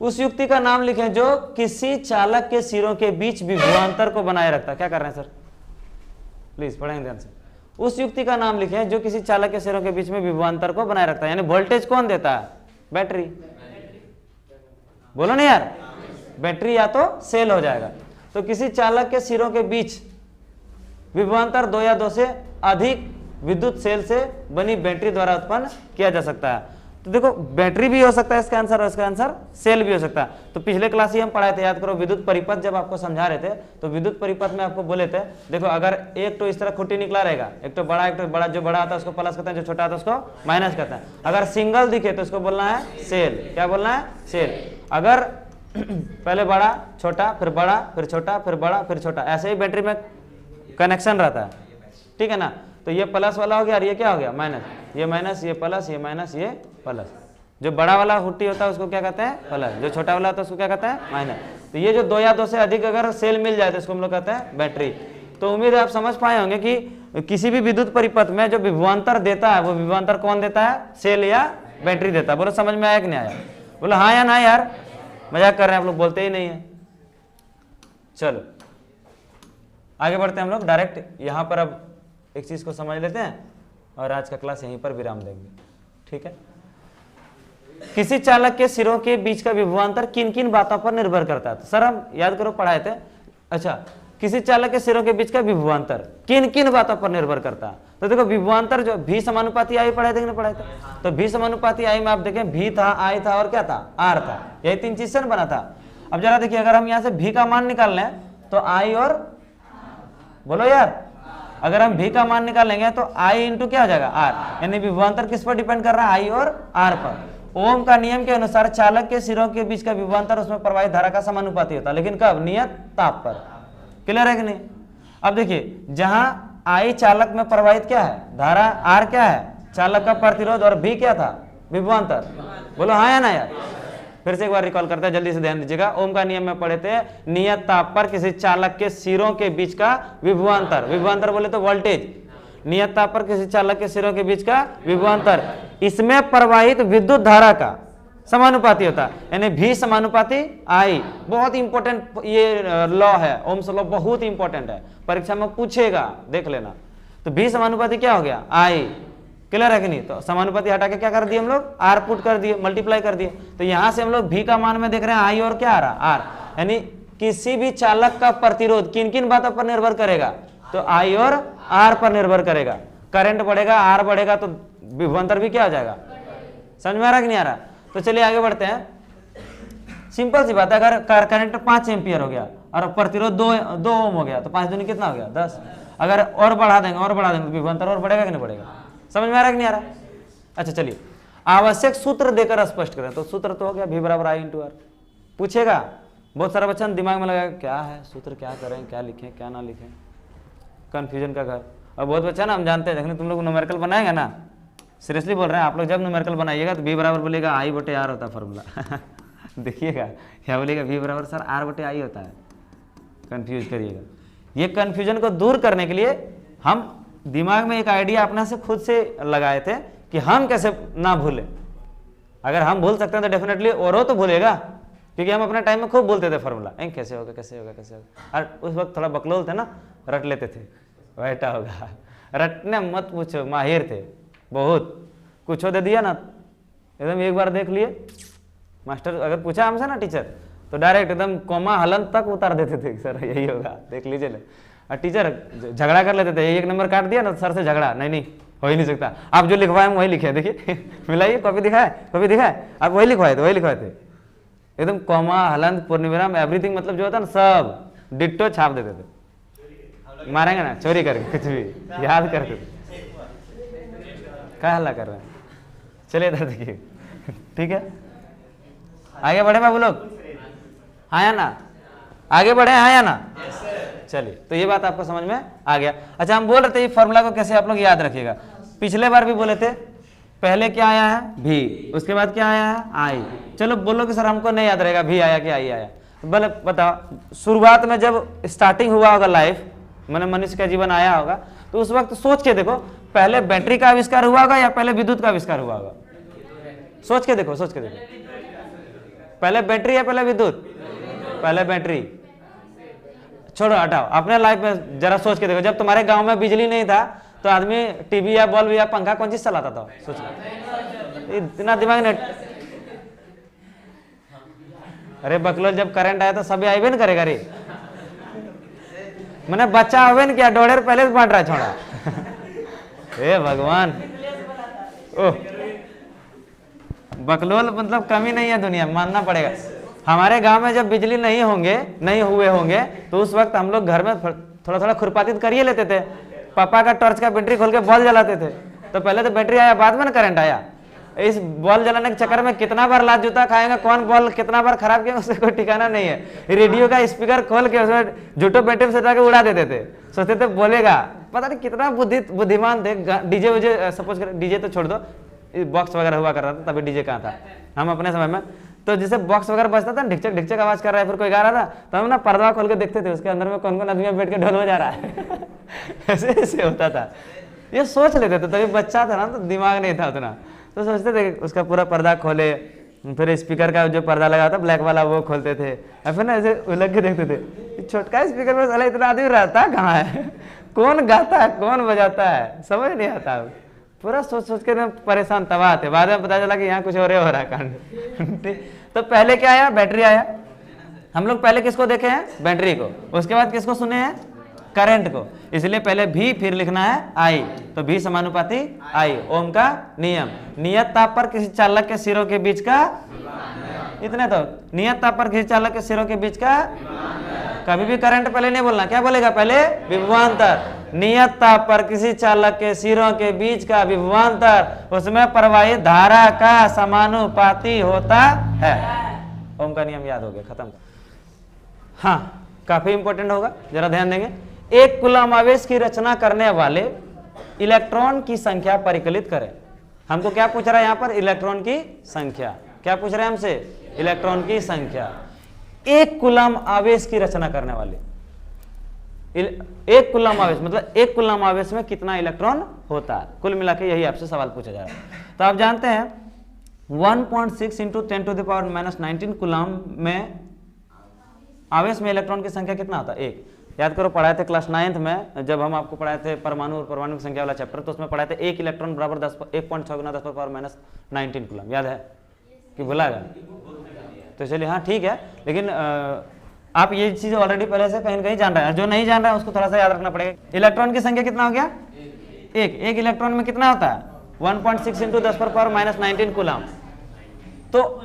उस युक्ति का नाम लिखें जो किसी चालक के सिरों के बीच विभवांतर को बनाए रखता है। क्या कर रहे हैं सर, प्लीज पढ़ेंगे ध्यान से। उस युक्ति का नाम लिखें जो किसी चालक के सिरों के बीच में विभवांतर को बनाए रखता है, यानी वोल्टेज कौन देता है, बैटरी। बोलो नहीं यार, बैटरी या तो सेल हो जाएगा। तो किसी चालक के सिरों के बीच विभवांतर 2 या 2 से अधिक विद्युत सेल से बनी बैटरी द्वारा उत्पन्न किया जा सकता है। तो देखो बैटरी भी हो सकता है इसका आंसर, और इसका आंसर सेल भी हो सकता है। तो पिछले क्लास ही हम पढ़ाए थे, याद करो, विद्युत परिपथ जब आपको समझा रहे थे तो विद्युत परिपथ में आपको बोले थे, देखो अगर एक तो इस तरह खुट्टी निकला रहेगा, एक तो बड़ा, जो बड़ा आता है उसको प्लस कहते हैं, जो छोटा आता है उसको माइनस कहते हैं। अगर सिंगल दिखे तो उसको बोलना है सेल। क्या बोलना है, सेल। अगर पहले बड़ा छोटा फिर बड़ा फिर छोटा फिर बड़ा फिर छोटा, ऐसे ही बैटरी में कनेक्शन रहता है, ठीक है ना। तो ये प्लस वाला हो गया और ये क्या हो गया, माइनस, ये माइनस, ये प्लस, ये माइनस, ये प्लस। जो बड़ा वाला हुट्टी होता है उसको क्या कहते हैं, प्लस, जो छोटा वाला होता है उसको क्या कहते हैं, माइनस। तो ये जो 2 या 2 से अधिक अगर सेल मिल जाए तो इसको हम लोग कहते हैं बैटरी। तो उम्मीद है आप समझ पाए होंगे कि किसी भी विद्युत परिपथ में जो विभवांतर देता है वो विभवांतर कौन देता है, सेल या बैटरी देता है। बोलो समझ में आया कि नहीं आया, बोलो हाँ या ना यार, मजाक कर रहे हैं आप लोग, बोलते ही नहीं है। चलो आगे बढ़ते हैं हम लोग डायरेक्ट यहाँ पर। अब एक चीज को समझ लेते हैं और आज का क्लास यहीं पर विराम देंगे, ठीक है। किसी चालक के सिरों के बीच का विभवांतर किन किन बातों पर निर्भर करता है। तो सर हम याद करो पढ़ाए थे, अच्छा किसी चालक के सिरों के बीच का विभवांतर किन किन बातों पर निर्भर करता है। तो देखो विभवांतर जो भी समानुपाती आई पढ़ाए थे कि नहीं पढ़ाए थे, तो भी समानुपाती आई में आप देखें भी था, आई था और क्या था, आर था, यही 3 चीज से बना था। अब जरा देखिए अगर हम यहाँ से भी का मान निकाल लें तो आई और, बोलो यार, अगर हम भी का मान निकालेंगे तो आई इंटू क्या हो जाएगा, आर, यानी विभवांतर किस पर डिपेंड कर रहा है, आई और आर पर। ओम का नियम के अनुसार चालक के सिरों के बीच का विभवांतर उसमें प्रवाहित धारा का समानुपाती होता है, लेकिन कब, नियत ताप पर। क्लियर है कि नहीं। अब देखिए जहां आई चालक में प्रवाहित क्या है, धारा, आर क्या है, चालक का प्रतिरोध, और भी क्या था, विभवांतर। बोलो हाँ या ना यार। फिर से एक बार रिकॉल करते हैं, जल्दी से ध्यान दीजिएगा। ओम का नियम में पढ़े थे, नियत ताप पर किसी चालक के सिरों के बीच का विभवांतर, विभवांतर बोले तो वोल्टेज, नियत ताप पर किसी चालक के सिरों के बीच का विभवांतर, इसमें प्रवाहित विद्युत धारा का समानुपाती होता है, यानी भी समानुपाती आई। बहुत इंपॉर्टेंट ये लॉ है, ओम्स लॉ बहुत इंपॉर्टेंट है, परीक्षा में पूछेगा, देख लेना। तो भी समानुपाती क्या हो गया, आई। क्लियर है कि नहीं। तो समानुपाती हटा के क्या कर दिए हम लोग, आर पुट कर दिए, मल्टीप्लाई कर दिए। तो यहां से हम लोग भी का मान में देख रहे हैं आई और क्या आ रहा, आर, यानी किसी भी चालक का प्रतिरोध किन किन बातों पर निर्भर करेगा, तो आई और आर पर निर्भर करेगा। करंट बढ़ेगा, आर बढ़ेगा तो विभवांतर भी क्या हो जाएगा। समझ में आ रहा कि नहीं आ रहा। तो चलिए आगे बढ़ते हैं। सिंपल सी बात है, अगर करंट 5 एम्पियर हो गया और प्रतिरोध 2 ओम हो गया तो 5 दूनी कितना हो गया, 10। अगर और बढ़ा देंगे तो विभवांतर और बढ़ेगा कि नहीं बढ़ेगा। समझ में आ रहा कि नहीं आ रहा। अच्छा चलिए आवश्यक सूत्र देकर स्पष्ट करें। तो सूत्र तो हो गया भी बराबर आई इंटू आर। पूछेगा बहुत सारा बच्चा दिमाग में लगा क्या है सूत्र, क्या करें, क्या लिखें क्या ना लिखें, कंफ्यूजन का घर। और बहुत बच्चा ना हम जानते हैं, देखने तुम लोग न्यूमेरिकल बनाएगा ना, सीरियसली बोल रहे हैं आप लोग, जब न्यूमेरिकल बनाइएगा तो बी बराबर बोलेगा आई बटे आर होता है फॉर्मूला देखिएगा क्या बोलेगा, बी बराबर सर आर बटे आई होता है। कंफ्यूज करिएगा। ये कंफ्यूजन को दूर करने के लिए हम दिमाग में एक आइडिया अपने से खुद से लगाए थे कि हम कैसे ना भूलें। अगर हम भूल सकते हैं तो डेफिनेटली औरों तो भूलेगा, क्योंकि हम अपने टाइम में खूब बोलते थे फॉर्मूला, कैसे होगा कैसे होगा कैसे होगा। और उस वक्त थोड़ा बकलोल थे ना, रट लेते थे, वैटा होगा। रटने मत पूछो, माहिर थे बहुत, कुछ दे दिया ना एकदम एक बार देख लिए। मास्टर अगर पूछा हमसे ना टीचर तो डायरेक्ट एकदम कॉमा हलन तक उतार देते थे, सर यही होगा देख लीजिए ले। और टीचर झगड़ा कर लेते थे, 1 नंबर काट दिया ना सर से झगड़ा, नहीं हो ही नहीं सकता, आप जो लिखवाए वही लिखे, देखिए मिलाइए, कॉपी दिखाए आप वही लिखवाए थे एकदम कॉमा हलंत पूर्णविराम एवरीथिंग, मतलब जो होता ना सब डिट्टो छाप देते थे। मारेंगे ना चोरी करके कुछ भी याद करके। क्या हल्ला कर रहे हैं? चलिए इधर देखिए, ठीक है आगे बढ़े बाबू लोग, हाँ या ना? आगे बढ़े हाँ या ना? चलिए तो ये बात आपको समझ में आ गया। अच्छा हम बोल रहे थे ये फॉर्मूला को कैसे आप लोग याद रखिएगा। पिछले बार भी बोले थे पहले क्या आया है भी, उसके बाद क्या आया है आई। चलो बोलो कि सर हमको नहीं याद रहेगा भी आया कि आई आया। बोले बताओ शुरुआत में जब स्टार्टिंग हुआ होगा लाइफ, मैंने मनुष्य का जीवन आया होगा, तो उस वक्त सोच के देखो पहले बैटरी का आविष्कार हुआ होगा या पहले विद्युत का आविष्कार हुआ होगा? सोच के देखो, सोच के देखो, पहले बैटरी या पहले विद्युत? पहले बैटरी। छोड़ो हटाओ, अपने लाइफ में जरा सोच के देखो, जब तुम्हारे गांव में बिजली नहीं था तो आदमी टीवी या बल्ब या पंखा कौन चीज चलाता था? सोच, इतना दिमाग नहीं। अरे बकलोल जब करंट आया तो सभी आइबे न करेगा रे, मैंने बच्चा आवे न क्या डोड़ेर पहले से बांट रहा छोड़ा। हे भगवान, ओह बकलोल मतलब कमी नहीं है दुनिया, मानना पड़ेगा। हमारे गांव में जब बिजली नहीं हुए होंगे तो उस वक्त हम लोग घर में थोड़ा थोड़ा खुरपातित करिए लेते थे। पापा का टॉर्च का बैटरी खोल के बॉल जलाते थे। तो पहले तो बैटरी आया, बाद में ना करंट आया। इस बॉल जलाने के चक्कर में कितना बार लात जूता खाएगा, कौन बॉल कितना बार खराब किया उससे कोई ठिकाना नहीं है। रेडियो का स्पीकर खोल के उसमें झूठो बैटरी से जाके उड़ा देते थे, सोचते थे बोलेगा। पता नहीं कितना बुद्धिमान थे। डीजे वजे सपोज कर, डीजे तो छोड़ दो, बॉक्स वगैरह हुआ कर रहा था, तभी डीजे कहाँ था हम अपने समय में। तो जैसे बॉक्स वगैरह बजता था, ढिकचक ढिकचक आवाज कर रहा है, फिर कोई गा रहा था तो हम ना पर्दा खोल के देखते थे उसके अंदर में कौन कौन आदमी बैठ के ढोल बजा रहा है। ऐसे ऐसे होता था, ये सोच लेते थे। तभी बच्चा था ना तो दिमाग नहीं था उतना, तो सोचते थे उसका पूरा पर्दा खोले, फिर स्पीकर का जो पर्दा लगा था ब्लैक वाला वो खोलते थे, और फिर ना ऐसे उलग के देखते थे छोटका स्पीकर में साला इतना आदमी रहता कहाँ है, कौन गाता है कौन बजाता है, समझ नहीं आता। पूरा सोच सोच के परेशान तबाह थे। बाद में पता चला कि यहाँ कुछ और हो रहा है कांड। तो पहले क्या आया? बैटरी आया। हम लोग पहले किसको देखे हैं? बैटरी को। उसके बाद किसको सुने हैं? करंट को। इसलिए पहले भी फिर लिखना है आई, तो भी समानुपाती आई। ओम का नियम, नियत ताप पर किसी चालक के सिरों के बीच का, इतने तो, नियत ताप पर किसी चालक के सिरों के बीच का, कभी भी करंट पहले नहीं बोलना, क्या बोलेगा पहले? विभवांतर। नियत ताप पर किसी चालक के सिरों के बीच का विभवांतर, उसमें प्रवाहित धारा का समानुपाती होता है। ओम का नियम याद हो गया, खत्म। हाँ काफी इंपॉर्टेंट होगा, जरा ध्यान देंगे। एक कूलम आवेश की रचना करने वाले इलेक्ट्रॉन की संख्या परिकलित करें। हमको क्या पूछ रहा है यहाँ पर? इलेक्ट्रॉन की संख्या। क्या पूछ रहे हैं हमसे? इलेक्ट्रॉन की संख्या। एक कूलम आवेश की रचना करने वाले, एक कूलम आवेश मतलब एक कूलम आवेश में कितना इलेक्ट्रॉन होता है? कुल मिला के यही आपसे सवाल पूछा जा रहा है। तो आप जानते हैं 1.6 इंटू 10⁻⁻19 कूलम में आवेश में इलेक्ट्रॉन की संख्या कितना होता है? एक। याद करो, पढ़ाए थे क्लास 9th में, जब हम आपको पढ़ाए थे परमाणु और परमाणु की संख्या वाला चैप्टर, तो उसमें पढ़ाए थे एक इलेक्ट्रॉन बराबर 1.6 गुना 10⁻⁻19 कूलम। याद है कि भुला गया? तो चलिए हाँ ठीक है, लेकिन आप ये चीज ऑलरेडी पहले से कहीं कहीं जान रहे हैं। जो नहीं जान रहा है उसको थोड़ा सा याद रखना पड़ेगा। इलेक्ट्रॉन की संख्या कितना हो गया? एक इलेक्ट्रॉन में कितना होता है? 1.6 इंटू 10⁻⁻19 कूलम। तो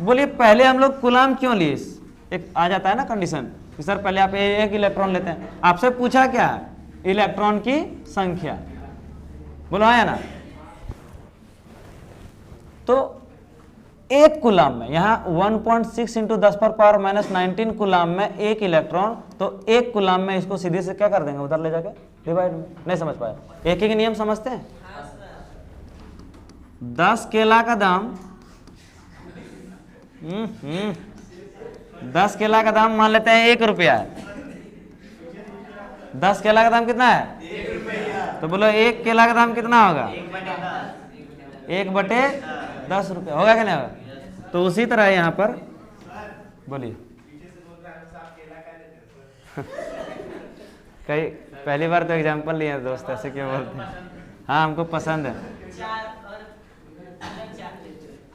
बोलिए पहले हम लोग कूलम क्यों लिए? एक आ जाता है ना कंडीशन कि सर पहले आप एक इलेक्ट्रॉन लेते हैं। आपसे पूछा क्या? इलेक्ट्रॉन की संख्या। बोलो आया ना? तो एक कूलम में, यहाँ 1.6 इंटू 10⁻⁻19 कूलम में एक इलेक्ट्रॉन, तो एक कूलम में इसको सीधे से क्या कर देंगे? उधर ले जाके डिवाइड में। नहीं समझ पाए? एक ही नियम समझते हैं? 10 केला का दाम 10 केला का दाम मान लेते हैं 1 रुपया है। 10 केला का दाम कितना है? 1 रुपया। तो बोलो 1 केला का दाम कितना होगा? 1/10 रुपया। होगा क्या नहीं होगा? तो उसी तरह यहाँ पर बोलिए। कई पहली बार तो एग्जाम्पल लिए दोस्त, ऐसे क्यों बोलते हैं? हाँ हमको पसंद है।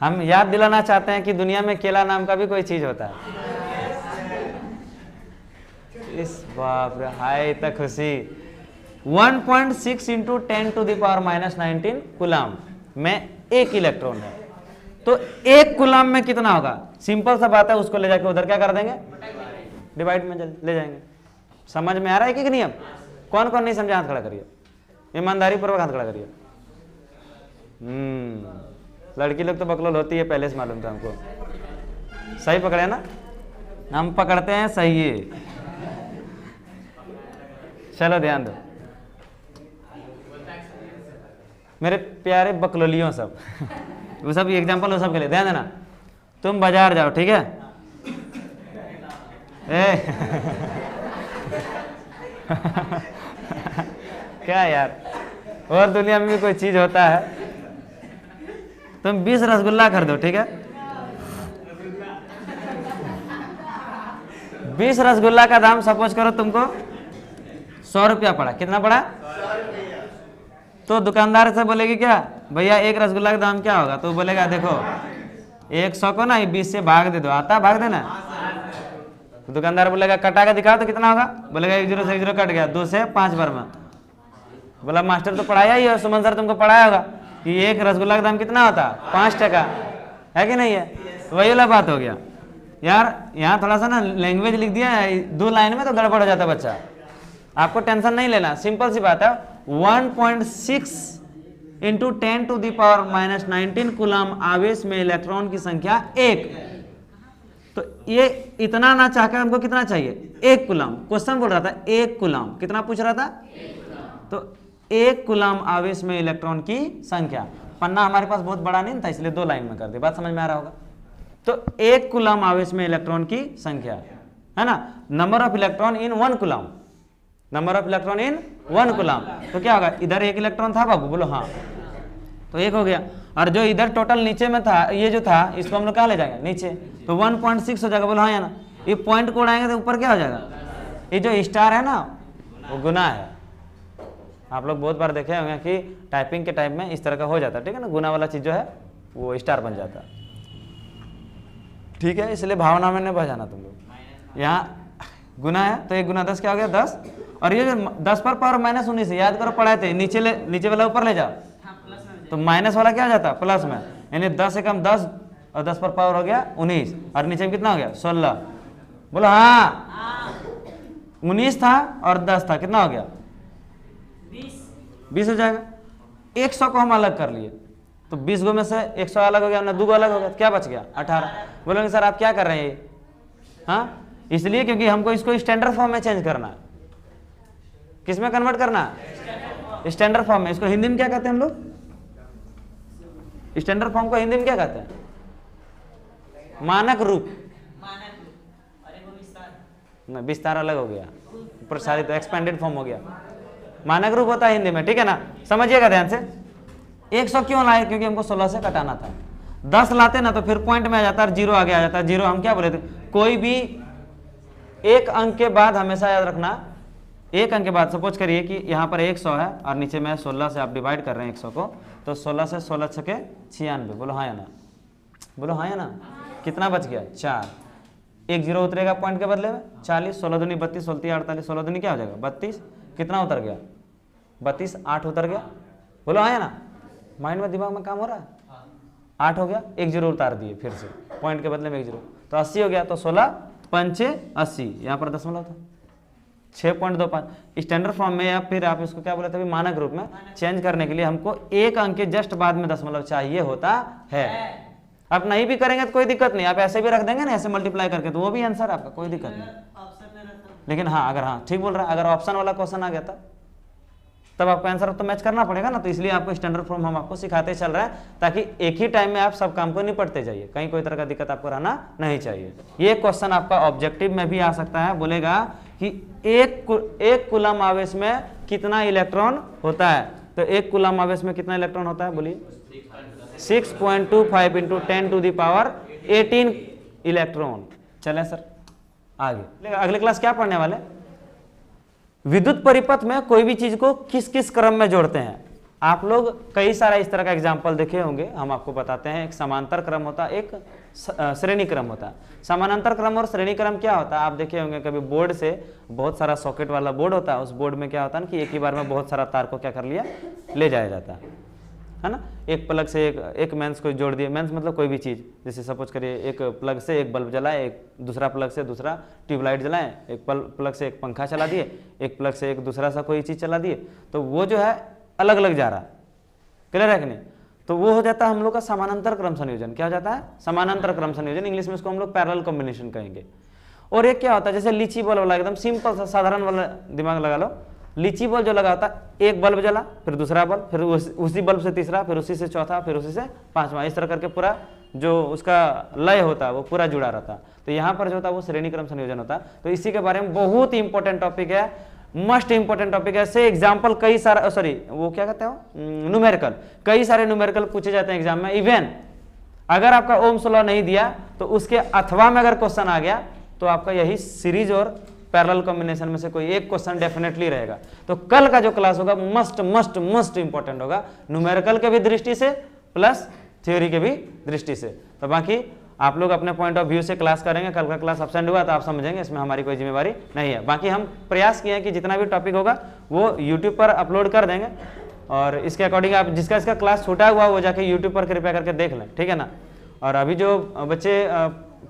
हम याद दिलाना चाहते हैं कि दुनिया में केला नाम का भी कोई चीज होता है। इस बाप रे, हाय तक खुशी। 1.6 इंटू 10⁻⁻19 कूलम में एक इलेक्ट्रॉन है, तो एक कूलम में कितना होगा? सिंपल सा बात है, उसको ले जाके उधर क्या कर देंगे? डिवाइड में ले जाएंगे। समझ में आ रहा है कि नियम? कौन कौन नहीं समझा हाथ खड़ा करिए, ईमानदारी पूर्वक हाथ खड़ा करिए। लड़की लोग तो बकलोल होती है, पहले से मालूम था हमको। सही पकड़े ना, हम पकड़ते हैं सही है। चलो ध्यान दो मेरे प्यारे बकलोलियों सब वो सब एग्जांपल हो सबके लिए, ध्यान देना। तुम बाजार जाओ, ठीक है, क्या यार, और दुनिया में भी कोई चीज होता है। तुम 20 रसगुल्ला खरीदो, ठीक है, 20 रसगुल्ला का दाम सपोज करो तुमको 100 रुपया पड़ा। कितना पड़ा? तो दुकानदार से बोलेगी क्या, भैया एक रसगुल्ला का दाम क्या होगा? तो बोलेगा देखो 100 को ना 20 से भाग दे दो। आता भाग देना? तो दुकानदार बोलेगा कटा के दिखाओ तो कितना होगा? बोलेगा 1 0 से 1 0 कट गया, 2 से 5 बार में। बोला मास्टर तो पढ़ाया ही है, सुमन सर तुमको पढ़ाया होगा कि एक रसगुल्ला का दाम कितना होता? 5 टका, है कि नहीं है? वही वाला बात हो गया यार। यहाँ थोड़ा सा ना लैंग्वेज लिख दिया है 2 लाइन में तो गड़बड़ हो जाता बच्चा। आपको टेंशन नहीं लेना, सिंपल सी बात है। 1.6 into 10 to the power minus 19 coulomb आवेश में इलेक्ट्रॉन की संख्या 1। तो ये इतना ना चाहकर हमको कितना चाहिए? 1 कूलम। क्वेश्चन बोल रहा था 1 कूलम, कितना पूछ रहा था? तो 1 कूलम आवेश में इलेक्ट्रॉन की संख्या। पन्ना हमारे पास बहुत बड़ा नहीं था इसलिए 2 लाइन में कर दी, बात समझ में आ रहा होगा। तो 1 कूलम आवेश में इलेक्ट्रॉन की संख्या है ना, number of electron in 1 coulomb, number of electron in 1 coulomb. तो क्या होगा? इधर 1 इलेक्ट्रॉन था बाबू, बोलो हाँ, तो 1 हो गया। और जो इधर टोटल नीचे में था, ये जो था इसको हम लोग क्या ले जाएंगे? नीचे, तो 1.6 हो जाएगा, बोलो हाँ या ना। ये पॉइंट को उड़ाएंगे तो ऊपर क्या हो जाएगा? ये जो स्टार है ना वो गुना है। आप लोग बहुत बार देखे होंगे कि टाइपिंग के टाइम में इस तरह का हो जाता है, ठीक है ना, गुना वाला चीज जो है वो स्टार बन जाता है, ठीक है। इसलिए भावना में नहीं बजाना तुम लोग। यहाँ गुना है तो 1 गुना 10 क्या हो गया? 10। और ये जो 10 पर पावर माइनस 19 याद करो, पढ़ाए थे, नीचे वाला ऊपर ले जाओ तो माइनस वाला क्या हो जाता? प्लस में, यानी 10 से कम 10 और 10 पर पावर हो गया 19 और नीचे में कितना हो गया? 16। बोलो हाँ, 19 था और 10 था, कितना हो गया? 20 हो जाएगा। 100 को हम अलग कर लिए तो 20 गो में से 100 अलग हो गया ना, 2 गो अलग हो गया, क्या बच गया? 18। बोलोगे सर आप क्या कर रहे हैं? हाँ, इसलिए क्योंकि हमको इसको स्टैंडर्ड फॉर्म में चेंज करना है। किस में कन्वर्ट करना है? स्टैंडर्ड फॉर्म में। इसको हिंदी में क्या कहते हैं हम लोग? स्टैंडर्ड फॉर्म को हिंदी में क्या कहते हैं? मानक रूप। नहीं, विस्तार अलग हो गया, प्रसारित एक्सपेंडेड फॉर्म हो गया। मानक रूप होता है हिंदी में, ठीक है ना, समझिएगा ध्यान से। 100 क्यों लाए? क्योंकि हमको 16 से कटाना था। 10 लाते ना तो फिर पॉइंट में आ जाता है, 0 आगे आ जाता है। 0 हम क्या बोले थे? कोई भी एक अंक के बाद हमेशा याद रखना, एक अंक के बाद सपोज करिए कि यहाँ पर 100 है और नीचे में 16 से आप डिवाइड कर रहे हैं 100 को, तो 16 से 16 छके 96। बोलो हाँ या ना? बोलो हाँ या ना? कितना बच गया? 4। 1 0 उतरेगा पॉइंट के बदले में 40। 16 दूनी 32, 16 48, 16 दूनी क्या हो जाएगा? 32। कितना उतर गया? 32। 8 उतर गया। बोलो हाँ या ना? माइंड में, दिमाग में काम हो रहा है? 8 हो गया, 1 0 उतार दिए फिर से पॉइंट के बदले में 1 0, तो 80 हो गया। तो 16 5 80, यहाँ पर दशमलव था 6.25। स्टैंडर्ड फॉर्म में या फिर आप इसको क्या बोले थे? मानक रूप में चेंज करने के लिए हमको एक अंक के जस्ट बाद में दशमलव चाहिए होता है। आप नहीं भी करेंगे तो कोई दिक्कत नहीं, आप ऐसे भी रख देंगे ना, ऐसे मल्टीप्लाई करके, तो वो भी आंसर आपका, कोई दिक्कत नहीं। लेकिन हाँ, अगर हाँ ठीक बोल रहा है, अगर ऑप्शन वाला क्वेश्चन आ गया था तब आपको आंसर तो मैच करना पड़ेगा ना। तो इसलिए आपको स्टैंडर्ड फॉर्म हम आपको सिखाते चल रहे हैं, ताकि एक ही टाइम में आप सब काम को निपटते जाइए, कहीं कोई तरह का दिक्कत आपको रहना नहीं चाहिए। ये क्वेश्चन आपका ऑब्जेक्टिव में भी आ सकता है, बोलेगा कि एक कूलम आवेश में कितना इलेक्ट्रॉन होता है? तो 1 कूलम आवेश में कितना इलेक्ट्रॉन होता है? बोलिए 6.25 into 10 to the power 18 electron. चले सर आगे, अगले क्लास क्या पढ़ने वाले? विद्युत परिपथ में कोई भी चीज को किस किस क्रम में जोड़ते हैं। आप लोग कई सारा इस तरह का एग्जाम्पल देखे होंगे, हम आपको बताते हैं। एक समांतर क्रम होता है, एक श्रेणी क्रम होता है। समानांतर क्रम और श्रेणी क्रम क्या होता है? आप देखे होंगे कभी बोर्ड से, बहुत सारा सॉकेट वाला बोर्ड होता है, उस बोर्ड में क्या होता है कि एक ही बार में बहुत सारा तार को क्या कर लिया, ले जाया जाता है ना। एक प्लग से एक मेंस को जोड़ दिए, मेंस मतलब कोई भी चीज़, जैसे सपोज करिए एक प्लग से एक बल्ब जलाए, एक दूसरा प्लग से दूसरा ट्यूबलाइट जलाएं, एक प्लग से एक पंखा चला दिए, एक प्लग से एक दूसरा सा कोई चीज़ चला दिए, तो वो जो है अलग अलग जा रहा है, क्लियर है कि नहीं। तो वो हो जाता है हम लोग का समानांतर क्रम संयोजन। क्या हो जाता है? समानांतर क्रम संयोजन, इंग्लिश में इसको हम लोग पैरेलल कॉम्बिनेशन कहेंगे। और एक क्या होता है, जैसे लीची बल्ब वाला एकदम सिंपल सा साधारण वाला दिमाग लगा लो, लीची बल्ब जो लगा होता है, एक बल्ब जला, फिर दूसरा बल्ब, फिर उसी बल्ब से तीसरा, फिर उसी से चौथा, फिर उसी से पांचवा, इस तरह करके पूरा जो उसका लय होता है वो पूरा जुड़ा रहता है। तो यहाँ पर जो होता है वो श्रेणी क्रम संयोजन होता है। तो इसी के बारे में बहुत ही इंपॉर्टेंट टॉपिक है, मस्ट इंपॉर्टेंट टॉपिक है। से एग्जाम्पल कई सारा, सॉरी वो क्या कहते हो, न्यूमेरिकल, कई सारे न्यूमेरिकल पूछे जाते हैं एग्जाम में। इवन अगर आपका ओम्स लॉ नहीं दिया तो उसके अथवा में अगर क्वेश्चन आ गया तो आपका यही सीरीज और पैरेलल कॉम्बिनेशन में से कोई एक क्वेश्चन डेफिनेटली रहेगा। तो कल का जो क्लास होगा मस्ट मस्ट मस्ट इंपॉर्टेंट होगा, न्यूमेरिकल के भी दृष्टि से प्लस थ्योरी के भी दृष्टि से। तो बाकी आप लोग अपने पॉइंट ऑफ व्यू से क्लास करेंगे, कल का क्लास एब्सेंट हुआ तो आप समझेंगे, इसमें हमारी कोई जिम्मेवारी नहीं है। बाकी हम प्रयास किए हैं कि जितना भी टॉपिक होगा वो यूट्यूब पर अपलोड कर देंगे, और इसके अकॉर्डिंग आप जिसका इसका क्लास छूटा हुआ वो जाके यूट्यूब पर कृपया करके देख लें, ठीक है ना। और अभी जो बच्चे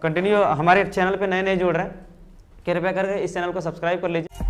कंटिन्यू हमारे चैनल पर नए नए जुड़ रहे हैं, कृपया करके इस चैनल को सब्सक्राइब कर लीजिए।